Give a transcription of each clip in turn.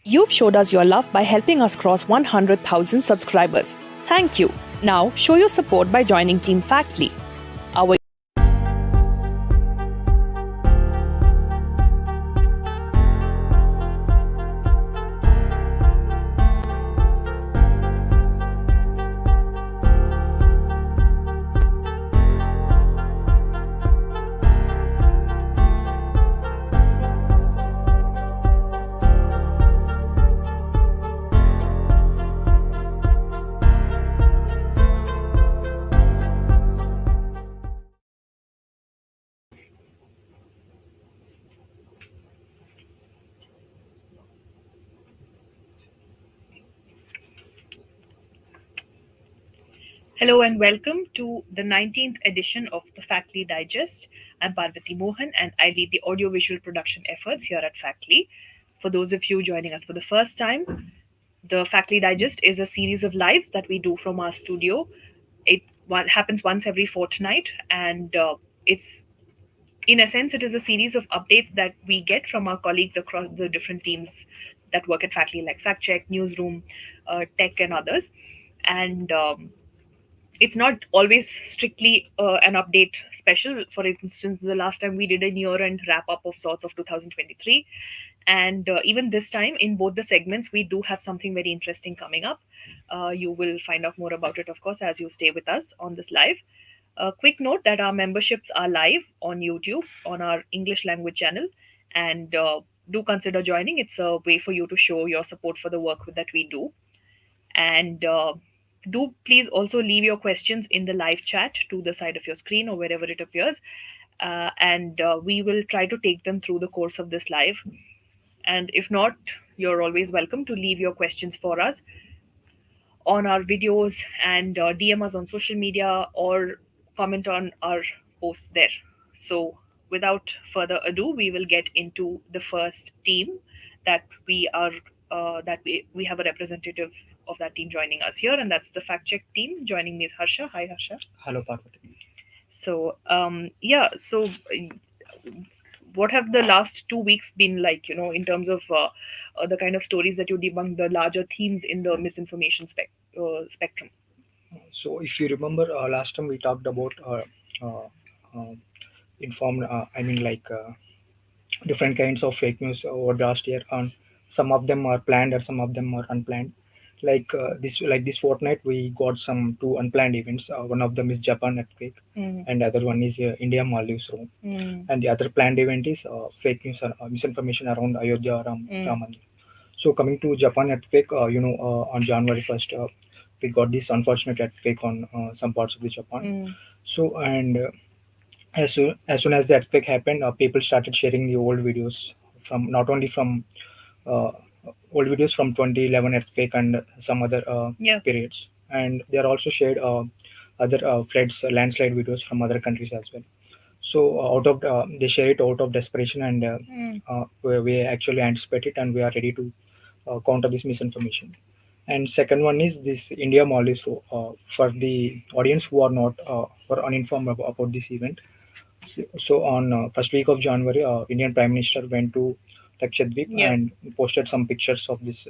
You've showed us your love by helping us cross 100,000 subscribers. Thank you. Now, show your support by joining Team Factly. Our Hello and welcome to the 19th edition of the Factly Digest. I'm Parvati Mohan and I lead the audiovisual production efforts here at Factly. For those of you joining us for the first time, the Factly Digest is a series of lives that we do from our studio. It happens once every fortnight, and it's in a sense, it is a series of updates that we get from our colleagues across the different teams that work at Factly, like Fact Check, Newsroom, Tech, and others. And it's not always strictly an update special. For instance, the last time we did a year end wrap up of sorts of 2023. And even this time, in both the segments, we do have something very interesting coming up. You will find out more about it, of course, as you stay with us on this live. A quick note that our memberships are live on YouTube on our English language channel. And do consider joining. It's a way for you to show your support for the work that we do. And do please also leave your questions in the live chat to the side of your screen or wherever it appears. And we will try to take them through the course of this live. And if not, you're always welcome to leave your questions for us on our videos and DM us on social media or comment on our posts there. So, without further ado, we will get into the first team that we have a representative of that team joining us here, and that's the fact check team. Joining me is Harsha. Hi, Harsha. Hello, Parvati. So, what have the last 2 weeks been like? In terms of the kind of stories that you debunk, the larger themes in the misinformation spectrum. So, if you remember, last time we talked about uh, uh, informed, different kinds of fake news over the last year. And some of them are planned, or some of them are unplanned. Like this fortnight, we got some two unplanned events. One of them is Japan earthquake, and the other one is India Maldives room. And the other planned event is fake news or misinformation around Ayodhya Ram Mandir. So coming to Japan earthquake, on January 1st, we got this unfortunate earthquake on some parts of the Japan. So and as soon as the earthquake happened, people started sharing the old videos from not only from uh, old videos from 2011 earthquake and some other Yeah. periods, and they are also shared other floods, landslide videos from other countries as well. So they share it out of desperation, and we actually anticipate it, and we are ready to counter this misinformation. And second one is this India Mall is for the audience who are not or uninformed about this event. So on first week of January, Indian Prime Minister went to Lakshadweep, Yeah. and posted some pictures of this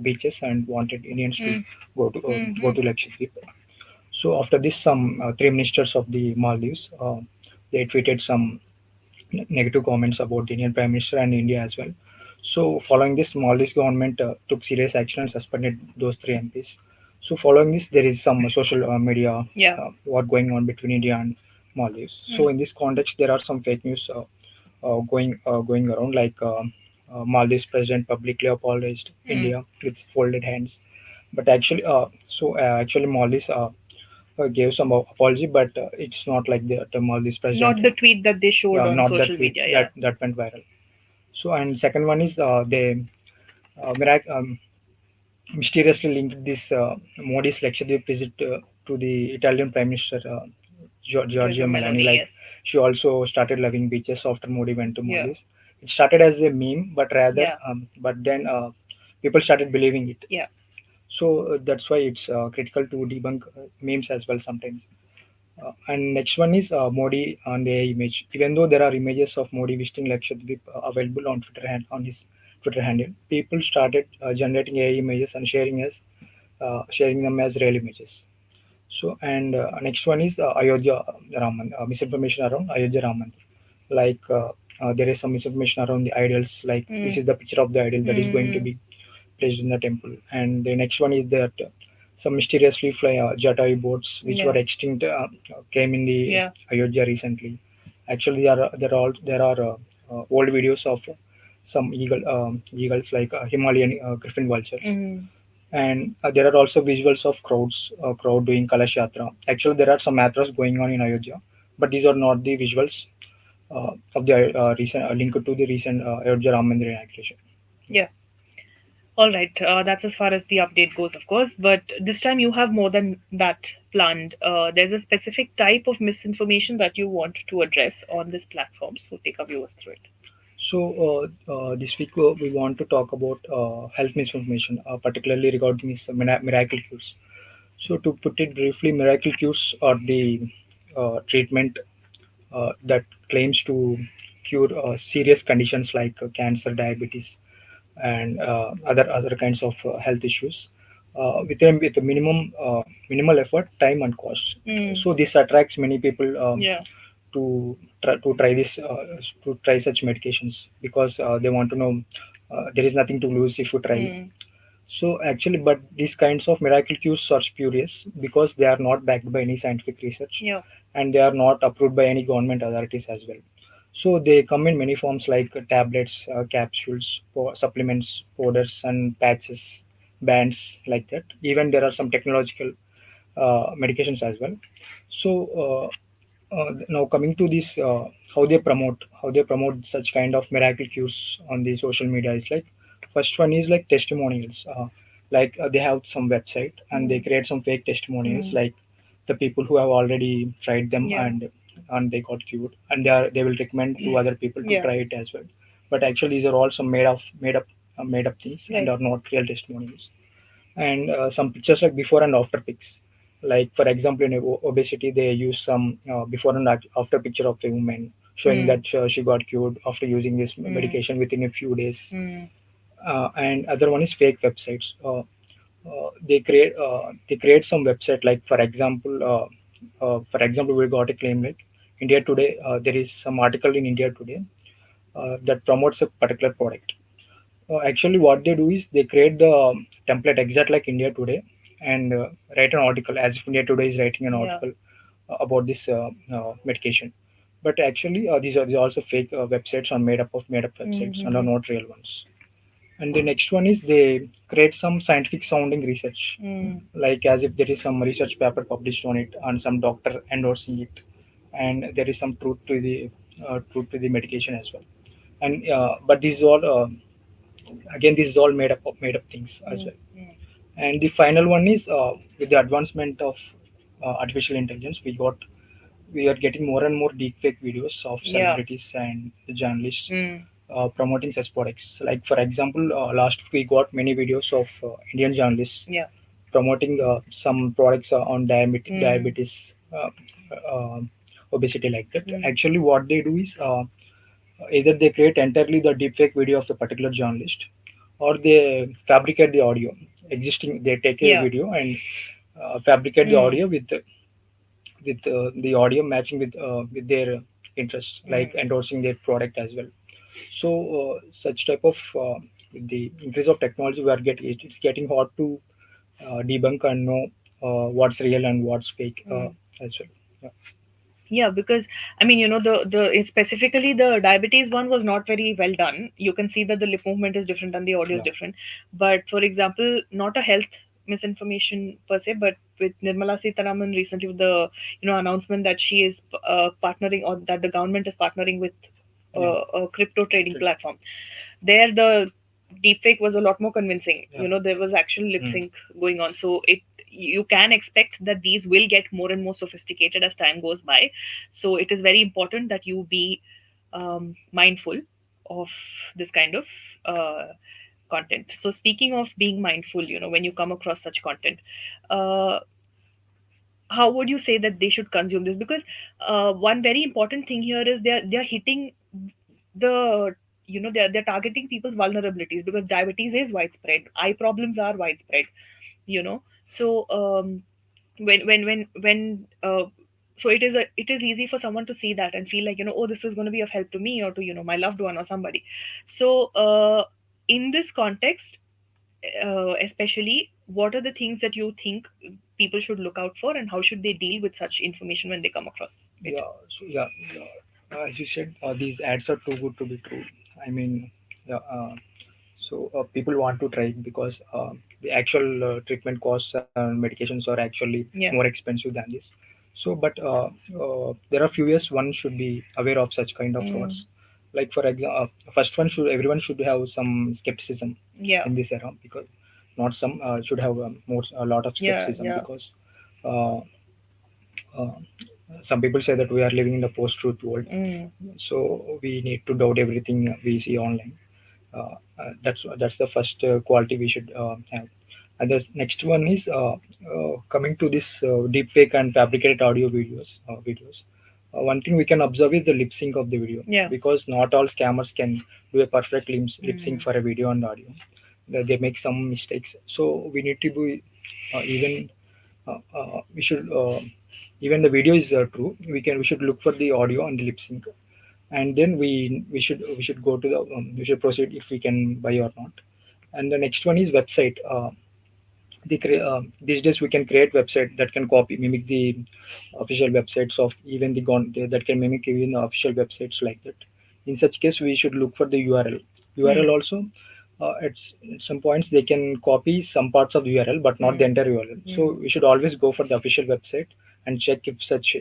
beaches and wanted Indians to go to Lakshadweep. So after this, some three ministers of the Maldives, they tweeted some negative comments about the Indian Prime Minister and India as well. So following this, Maldives government took serious action and suspended those three MPs. So following this, there is some social media Yeah. what going on between India and Maldives. So in this context, there are some fake news going around, like Maldives president publicly apologized India with folded hands. But actually Maldives gave some apology, but it's not like the Maldives president. Not the tweet that they showed on Not that social tweet media. Yeah. that went viral. So and second one is they mysteriously linked this Modi's Lakshadweep visit to the Italian Prime Minister Giorgia Giorgio Meloni. Meloni, Like yes. she also started loving beaches after Modi went to Yeah. Maldives. It started as a meme, Yeah. but then people started believing it. Yeah. So that's why it's critical to debunk memes as well sometimes. And next one is Modi on the image. Even though there are images of Modi visiting Lakshadweep available on Twitter on his Twitter handle, people started generating AI images and sharing them as real images. So, and next one is Ayodhya Raman, misinformation around Ayodhya Raman. Like there is some misinformation around the idols, like this Mm. is the picture of the idol that is going to Mm. be placed in the temple. And the next one is that some mysteriously fly Jatayu boats which Yeah. were extinct came in the Yeah. Ayodhya recently. Actually, there are old videos of some eagles like Himalayan griffin vultures, Mm. and there are also visuals of crowd doing Kalash Yatra. Actually, there are some yatras going on in Ayodhya, but these are not the visuals of the recent linked to the recent Ayodhya Ram Mandir inauguration. Yeah. All right. That's as far as the update goes, of course. But this time you have more than that planned. There's a specific type of misinformation that you want to address on this platform. So take our viewers through it. This week we want to talk about health misinformation, particularly regarding this miracle cures. So to put it briefly, miracle cures are the treatment that claims to cure serious conditions like cancer, diabetes, and other kinds of health issues with a minimal effort, time, and cost. Mm. So this attracts many people Yeah. to to try such medications because they want to know there is nothing to lose if you try. Mm. So actually, but these kinds of miracle cures are spurious because they are not backed by any scientific research, Yeah. and they are not approved by any government authorities as well. So they come in many forms like tablets, capsules, supplements, powders, and patches, bands like that. Even there are some technological medications as well. So now coming to this, how they promote such kind of miracle cures on the social media is like first one is like testimonials. They have some website and they Mm. create some fake testimonials Mm. like the people who have already tried them Yeah. and they got cured and they will recommend to other people to Yeah. try it as well. But actually, these are all some made up things and Right. are not real testimonials. And some pictures like before and after pics. Like for example, in obesity, they use some before and after picture of a woman showing Mm. that she got cured after using this Mm. medication within a few days. Mm. And other one is fake websites. They create some website like for example we got a claim like India Today. There is some article in India Today that promotes a particular product. Actually, what they do is they create the template exact like India Today and write an article as if India Today is writing an Yeah. article about this medication. But actually, these are also fake websites or made up websites and are Mm-hmm. not real ones. And the next one is they create some scientific sounding research, Mm. like as if there is some research paper published on it and some doctor endorsing it, and there is some truth to the medication as well. And but these all again this is all made up things as Mm. well. Mm. And the final one is with the advancement of artificial intelligence, we are getting more and more deepfake videos of Yeah. celebrities and journalists Mm. promoting such products. Like for example, last week we got many videos of Indian journalists Yeah. promoting some products on Mm. diabetes, uh, obesity like that. Mm. Actually, what they do is either they create entirely the deepfake video of the particular journalist, or they fabricate the audio existing. They take a Yeah. video and fabricate the Mm. audio with the audio matching with their interests, like Mm. endorsing their product as well. So such type of with the increase of technology, it's getting hard to debunk and know what's real and what's fake Mm. as well. Yeah. Yeah, because I mean, specifically the diabetes one was not very well done. You can see that the lip movement is different and the audio is Yeah. different. But for example, not a health misinformation per se, but with Nirmala Sitaraman recently with the announcement that she is partnering, or that the government is partnering with Yeah. a crypto trading True. platform. There, the deepfake was a lot more convincing. Yeah. There was actual lip Mm. sync going on. So you can expect that these will get more and more sophisticated as time goes by. So it is very important that you be mindful of this kind of uh, content. So speaking of being mindful, when you come across such content, uh, how would you say that they should consume this? Because one very important thing here is they're hitting the they're targeting people's vulnerabilities, because diabetes is widespread, eye problems are widespread, you know. So when so it is easy for someone to see that and feel like, oh, this is going to be of help to me or to, my loved one or somebody. So in this context, especially, what are the things that you think people should look out for, and how should they deal with such information when they come across it? Yeah, as you said, these ads are too good to be true. I mean, yeah, people want to try it because the actual treatment costs and medications are actually Yeah. more expensive than this. So, but there are few years one should be aware of such kind of Mm. frauds. Like for example, first one should everyone should have some skepticism Yeah. in this era, because not some should have more a lot of Yeah. skepticism, Yeah. because uh, uh, some people say that we are living in the post-truth world, Mm. so we need to doubt everything we see online. That's the first quality we should have. And the next one is coming to this deep fake and fabricated audio videos. One thing we can observe is the lip sync of the video, Yeah. because not all scammers can do a perfect lip sync Mm. for a video and audio. They make some mistakes, so we need to be even we should even the video is true. We should look for the audio and the lip sync, and then we should go to the we should proceed if we can buy or not. And the next one is website. These days we can create website that can copy mimic the official websites of even that can mimic even the official websites like that. In such case we should look for the url Mm. also. At some points they can copy some parts of the url but not the Mm. entire url, Mm. so we should always go for the official website and check if such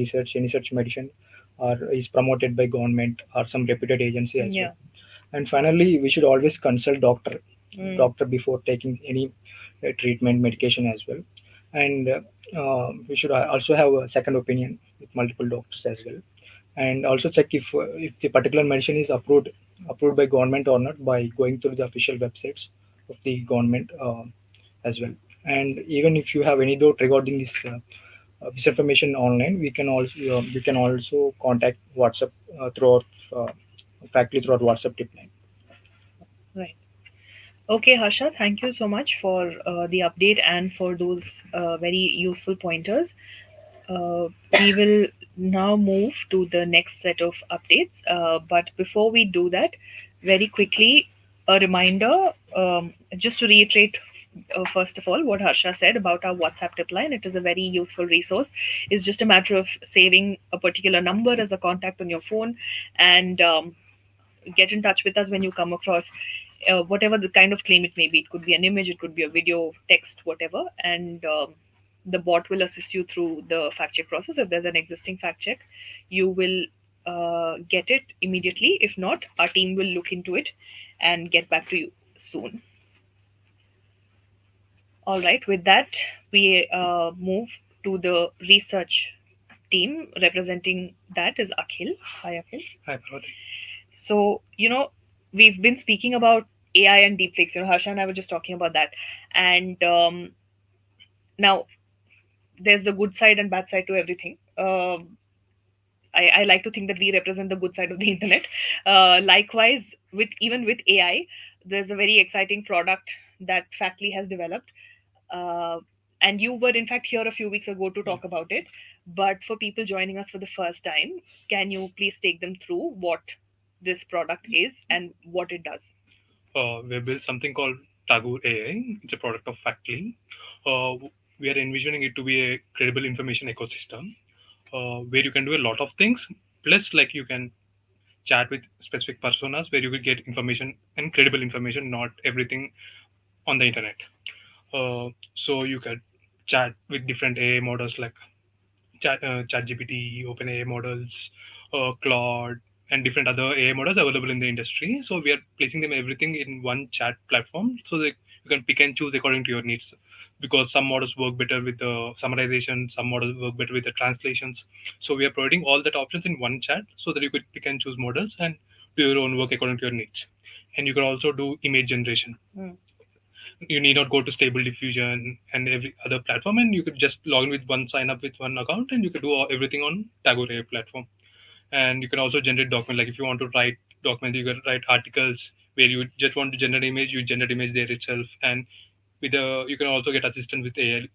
research, any such medicine or is promoted by government or some reputed agency as well. Yeah. And finally, we should always consult Mm. doctor before taking any treatment medication as well. And we should also have a second opinion with multiple doctors as well. And also check if the particular medicine is approved by government or not by going through the official websites of the government as well. And even if you have any doubt regarding this information online, we can also contact WhatsApp through our faculty through our WhatsApp tip line. Right. Okay, Harsha, thank you so much for the update and for those very useful pointers. We will now move to the next set of updates. But before we do that, very quickly, a reminder, just to reiterate, first of all, what Harsha said about our WhatsApp tip line. It is a very useful resource. It's just a matter of saving a particular number as a contact on your phone, and get in touch with us when you come across whatever the kind of claim it may be. It could be an image, it could be a video, text, whatever, and the bot will assist you through the fact check process. If there's an existing fact check, you will get it immediately. If not, our team will look into it and get back to you soon. All right, with that, we move to the research team. Representing that is Akhil. Hi, Akhil. Hi, Parvati. So, we've been speaking about AI and deepfakes. Harsha and I were just talking about that. And now there's the good side and bad side to everything. I like to think that we represent the good side of the internet. Likewise, with even with AI, there's a very exciting product that Factly has developed. Uh, and you were, in fact, here a few weeks ago to talk about it. But for people joining us for the first time, can you please take them through what this product is and what it does? We built something called Tagore AI. It's a product of Factly. We are envisioning it to be a credible information ecosystem where you can do a lot of things. Plus, like you can chat with specific personas where you will get information and credible information, not everything on the internet. So you can chat with different AI models like ChatGPT, OpenAI models, Claude, and different other AI models available in the industry. So we are placing them everything in one chat platform so that you can pick and choose according to your needs. Because some models work better with the summarization, some models work better with the translations. So we are providing all that options in one chat so that you could pick and choose models and do your own work according to your needs. And you can also do image generation. Mm. You need not go to Stable Diffusion and every other platform, and you could just log in with one sign up with one account, and you could do everything on Tagore AI platform. And you can also generate document, like if you want to write document. You can write articles where you just want to generate image, you generate image there itself. And with you can also get assistance with AI.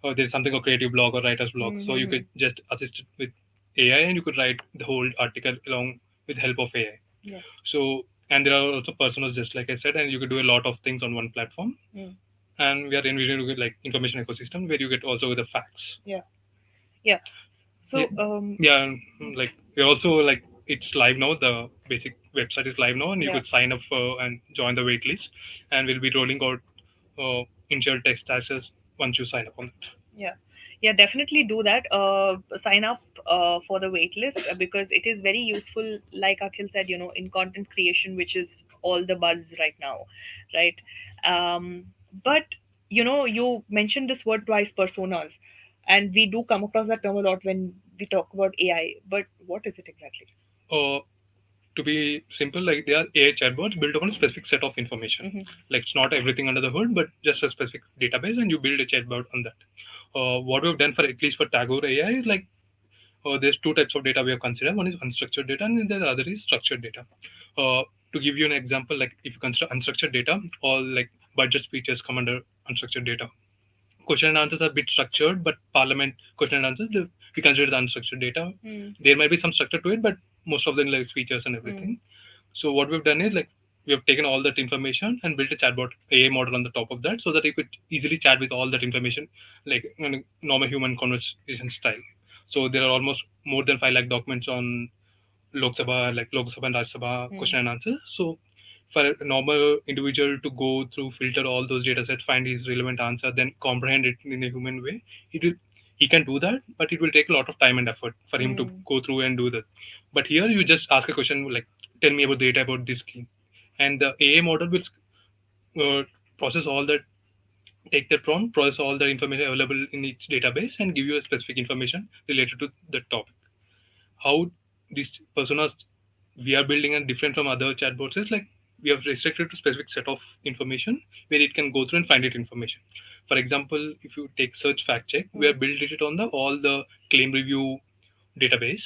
Or there's something called creative blog or writer's blog, so you could just assist it with AI and you could write the whole article along with help of AI. Yeah. So, and there are also personas, just like I said, and you could do a lot of things on one platform. And we are envisioning like information ecosystem where you get also the facts. Yeah. Yeah. Yeah, So yeah, and, like we also like it's live now. The basic website is live now, and you yeah. could sign up for and join the wait list, and we'll be rolling out initial text access once you sign up on it. Yeah, yeah, definitely do that. Sign up for the wait list because it is very useful, like Akhil said, in content creation, which is all the buzz right now, right? But you mentioned this word twice, personas, and we do come across that term a lot when we talk about AI. But what is it exactly? Uh, to be simple, like they are AI chatbots built upon a specific set of information. Like it's not everything under the hood, but just a specific database, and you build a chatbot on that. What we've done for at least for Tagore AI is like there's two types of data we have considered. One is unstructured data, and the other is structured data. To give you an example, like if you consider unstructured data, all like budget speeches come under unstructured data. Question and answers are a bit structured, but parliament question and answers, we consider the unstructured data. There might be some structure to it, but most of them like speeches and everything. So what we've done is like we have taken all that information and built a chatbot AI model on the top of that, so that you could easily chat with all that information like in a normal human conversation style. So there are almost more than 5 lakh documents on Lok Sabha, like Lok Sabha and Rajya Sabha question and answer. So for a normal individual to go through, filter all those data sets, find his relevant answer, then comprehend it in a human way, it will he can do that, but it will take a lot of time and effort for him to go through and do that. But here you just ask a question like, tell me about the data about this scheme, and the AI model will process all that, take that prompt, process all the information available in each database, and give you a specific information related to the topic. How these personas we are building and different from other chatbots is like we have restricted to specific set of information where it can go through and find it information. For example, if you take search fact check, we have built it on the all the claim review database.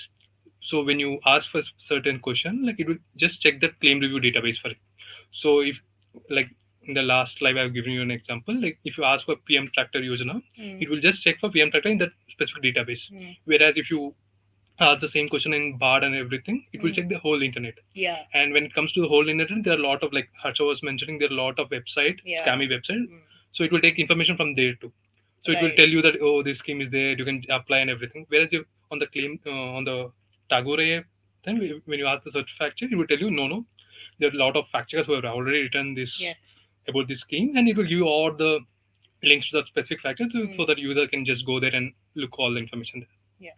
So when you ask for certain question, like it will just check that claim review database for it. So if like in the last live I've given you an example, like if you ask for PM tractor Yojana, it will just check for PM tractor in that specific database. Whereas if you ask the same question in Bard and everything, it will check the whole internet. Yeah. And when it comes to the whole internet, there are a lot of like Harsha was mentioning, there are a lot of website, Yeah. scammy website. So it will take information from there too. So it will Right. tell you that oh this scheme is there, you can apply and everything. Whereas if on the claim on the Tagore app, then when you ask the search fact check, it will tell you no, there are a lot of fact checkers who have already written this Yes. about this scheme, and it will give you all the links to that specific factor so that user can just go there and look all the information there. Yeah.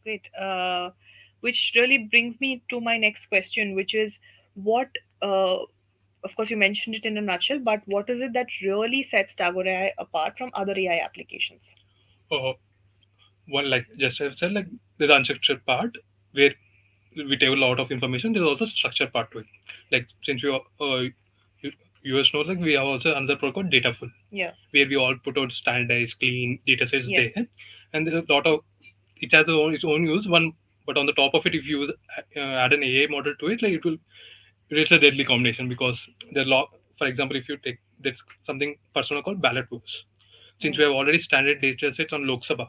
Great. Which really brings me to my next question, which is what, of course, you mentioned it in a nutshell, but what is it that really sets Tagore AI apart from other AI applications? Uh, One like just I've said, like there's the unstructured part where we take a lot of information. There's also structured part to it. Like since you US knows, like we have also another protocol Dataful, Yeah. where we all put out standardized, clean data sets Yes. there, and there's a lot of it has its own use. One, but on the top of it, if you add an AI model to it, like it's a deadly combination because the law. For example, if you take there's something personal called ballot votes. Since we have already standard data sets on Lok Sabha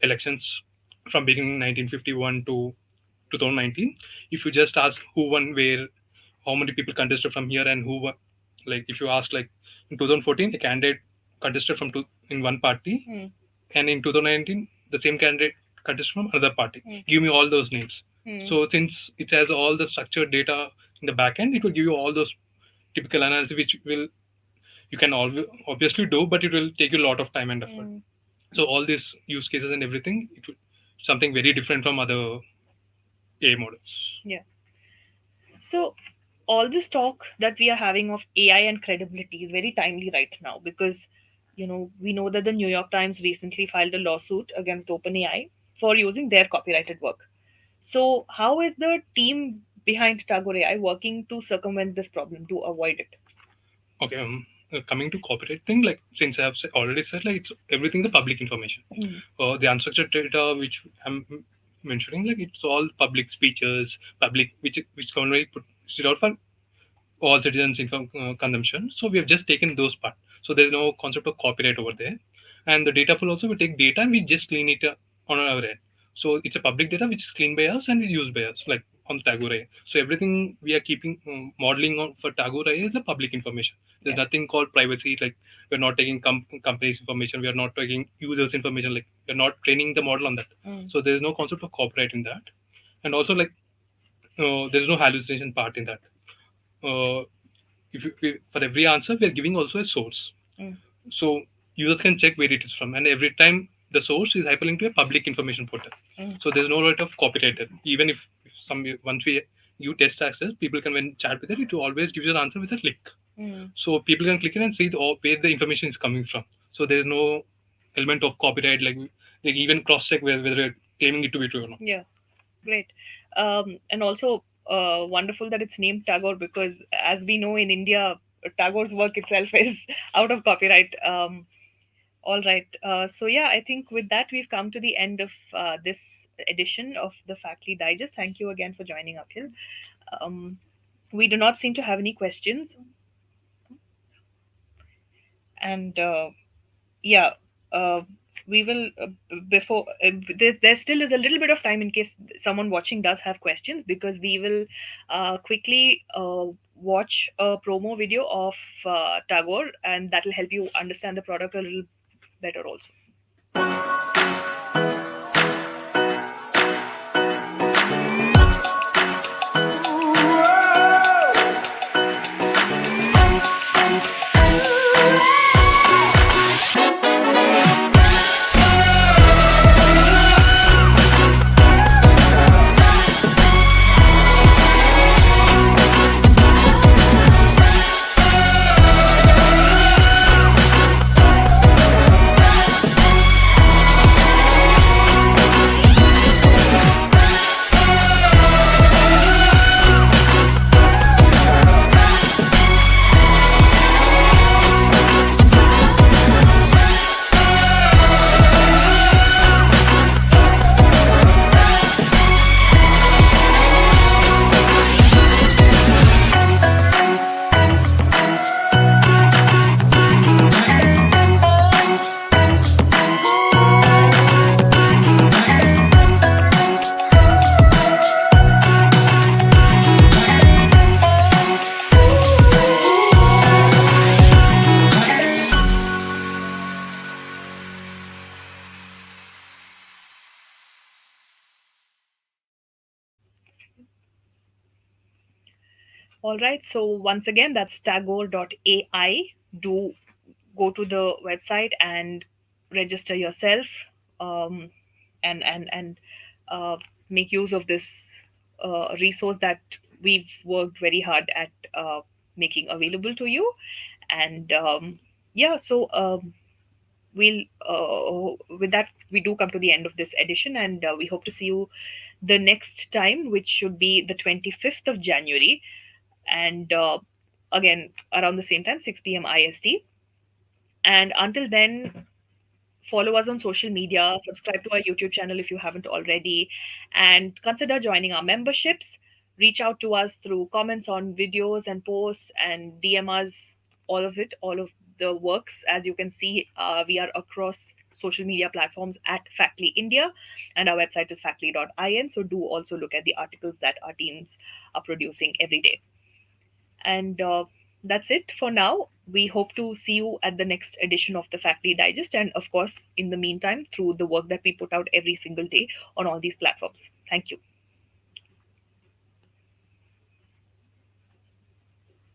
elections from beginning 1951 to 2019, if you just ask who won where, how many people contested from here, and who won, like if you ask like in 2014 a candidate contested from in one party, and in 2019 the same candidate contested from another party. Give me all those names. So since it has all the structured data in the back end, it will give you all those typical analysis which will you can obviously do, but it will take you a lot of time and effort. So all these use cases and everything, it will something very different from other AI models. Yeah. So, all this talk that we are having of AI and credibility is very timely right now because, we know that the New York Times recently filed a lawsuit against OpenAI for using their copyrighted work. So, how is the team behind Tagore AI working to circumvent this problem to avoid it? Okay, coming to copyright thing, like since I have already said, like it's everything the public information. The unstructured data which mentioning, like it's all public speeches, public which government put it out for all citizens' income consumption. So we have just taken those part. So there is no concept of copyright over there. And the data flow also, we take data and we just clean it on our end. So it's a public data which is cleaned by us and used by us, like on Tagore AI. So everything we are keeping modeling on for Tagore AI is the public information. There's Yeah. nothing called privacy. Like we're not taking companies' information. We are not taking users' information. Like we're not training the model on that. Mm. So there is no concept of copyright in that. And also like there is no hallucination part in that. Uh, for every answer we are giving also a source, Mm. so users can check where it is from, and every time the source is hyperlinked to a public information portal. Mm. So there's no right of copyright there. Even if some once we you test access, people can when chat with it will always give you an answer with a link, Mm. so people can click it and see where the information is coming from. So there's no element of copyright, like even cross check whether we're claiming it to be true or not. Yeah. Great. And also wonderful that it's named Tagore because, as we know in India, Tagore's work itself is out of copyright. All right. So, yeah, I think with that, we've come to the end of this edition of the Factly Digest. Thank you again for joining, Akhil. Um, we do not seem to have any questions. And yeah, uh, we will before there still is a little bit of time in case someone watching does have questions, because we will quickly watch a promo video of Tagore, and that will help you understand the product a little better also. All right. So once again, that's tagore.ai. Do go to the website and register yourself, um, and uh, make use of this resource that we've worked very hard at making available to you. And yeah, so we'll with that we do come to the end of this edition, and we hope to see you the next time, which should be the 25th of January, and again around the same time, 6 p.m. IST. And until then, follow us on social media, subscribe to our YouTube channel if you haven't already, and consider joining our memberships. Reach out to us through comments on videos and posts, and DM us all of it, all of the works. As you can see, we are across social media platforms at Factly India, and our website is factly.in. So do also look at the articles that our teams are producing every day. And that's it for now. We hope to see you at the next edition of the Factory Digest. And of course, in the meantime, through the work that we put out every single day on all these platforms. Thank you.